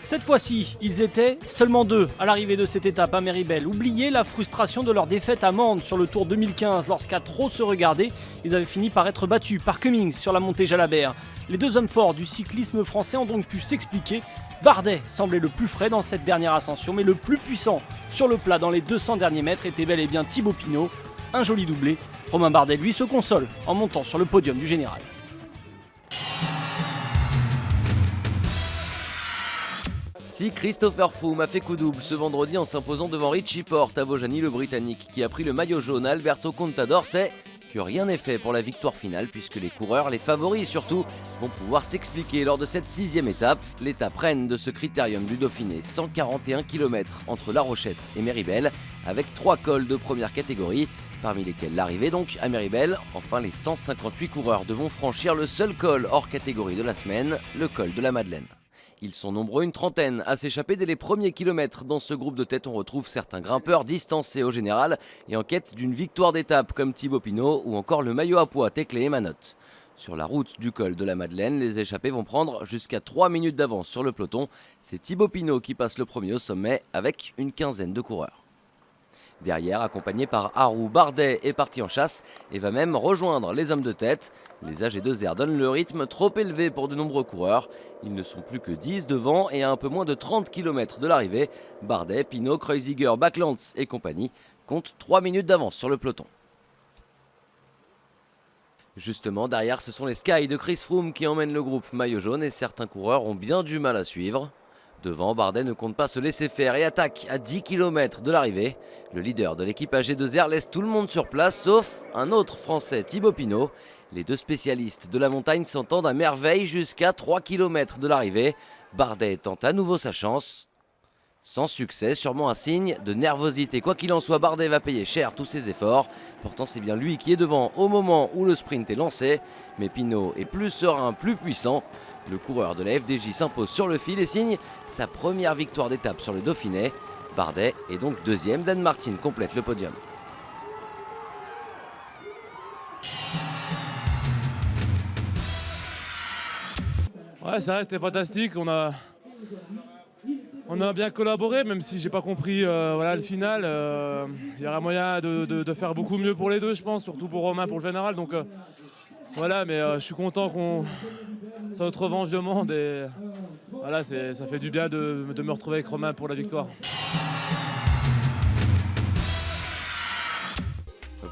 Cette fois-ci, ils étaient seulement 2 à l'arrivée de cette étape à Méribel. Oubliez la frustration de leur défaite à Mende sur le Tour 2015 lorsqu'à trop se regarder, ils avaient fini par être battus par Cummings sur la montée Jalabert. Les deux hommes forts du cyclisme français ont donc pu s'expliquer. Bardet semblait le plus frais dans cette dernière ascension, mais le plus puissant sur le plat dans les 200 derniers mètres était bel et bien Thibaut Pinot. Un joli doublé. Romain Bardet, lui, se console en montant sur le podium du général. Si Christopher Froome a fait coup double ce vendredi en s'imposant devant Richie Porte à Vaujany, le Britannique qui a pris le maillot jaune à Alberto Contador, c'est que rien n'est fait pour la victoire finale puisque les coureurs, les favoris surtout, vont pouvoir s'expliquer lors de cette 6e étape, l'étape reine de ce critérium du Dauphiné, 141 km entre La Rochette et Méribel, avec 3 cols de première catégorie, parmi lesquels l'arrivée donc à Méribel. Enfin, les 158 coureurs devront franchir le seul col hors catégorie de la semaine, le col de la Madeleine. Ils sont nombreux, une trentaine, à s'échapper dès les premiers kilomètres. Dans ce groupe de tête, on retrouve certains grimpeurs distancés au général et en quête d'une victoire d'étape comme Thibaut Pinot ou encore le maillot à pois Teclé et Manotte. Sur la route du col de la Madeleine, les échappés vont prendre jusqu'à 3 minutes d'avance sur le peloton. C'est Thibaut Pinot qui passe le premier au sommet avec une quinzaine de coureurs. Derrière, accompagné par Harou, Bardet est parti en chasse et va même rejoindre les hommes de tête. Les AG2R donnent le rythme trop élevé pour de nombreux coureurs. Ils ne sont plus que 10 devant et à un peu moins de 30 km de l'arrivée. Bardet, Pinot, Kreuziger, Backlands et compagnie comptent 3 minutes d'avance sur le peloton. Justement, derrière, ce sont les Sky de Chris Froome qui emmènent le groupe maillot jaune et certains coureurs ont bien du mal à suivre. Devant, Bardet ne compte pas se laisser faire et attaque à 10 km de l'arrivée. Le leader de l'équipe AG2R laisse tout le monde sur place, sauf un autre Français, Thibaut Pinot. Les deux spécialistes de la montagne s'entendent à merveille jusqu'à 3 km de l'arrivée. Bardet tente à nouveau sa chance. Sans succès, sûrement un signe de nervosité. Quoi qu'il en soit, Bardet va payer cher tous ses efforts. Pourtant, c'est bien lui qui est devant au moment où le sprint est lancé. Mais Pinot est plus serein, plus puissant. Le coureur de la FDJ s'impose sur le fil et signe sa première victoire d'étape sur le Dauphiné. Bardet est donc deuxième, Dan Martin complète le podium. Ouais, ça reste fantastique, on a bien collaboré, même si j'ai pas compris le final. Il y aura moyen de faire beaucoup mieux pour les deux, je pense, surtout pour Romain, pour le général. Donc voilà, mais je suis content qu'on soit notre revanche de Mende et voilà, ça fait du bien de me retrouver avec Romain pour la victoire.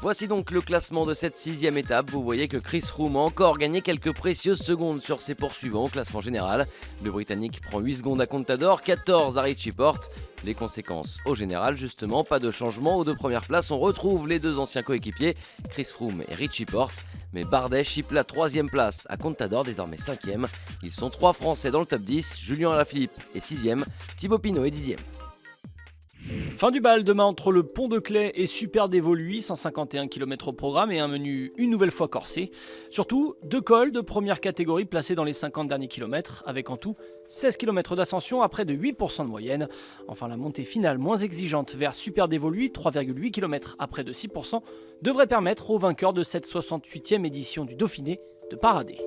Voici donc le classement de cette 6e étape. Vous voyez que Chris Froome a encore gagné quelques précieuses secondes sur ses poursuivants au classement général. Le Britannique prend 8 secondes à Contador, 14 à Richie Porte. Les conséquences au général, justement, pas de changement. Aux deux premières places, on retrouve les deux anciens coéquipiers, Chris Froome et Richie Porte. Mais Bardet chipe la 3e place à Contador, désormais 5e. Ils sont 3 Français dans le top 10. Julien Alaphilippe est 6e, Thibaut Pinot est 10e. Fin du bal demain entre le Pont de Claix et Super Dévoluy, 151 km au programme et un menu une nouvelle fois corsé. Surtout, 2 cols de première catégorie placés dans les 50 derniers kilomètres, avec en tout 16 km d'ascension à près de 8% de moyenne. Enfin, la montée finale moins exigeante vers Super Dévoluy, 3,8 km à près de 6%, devrait permettre aux vainqueurs de cette 68e édition du Dauphiné de parader.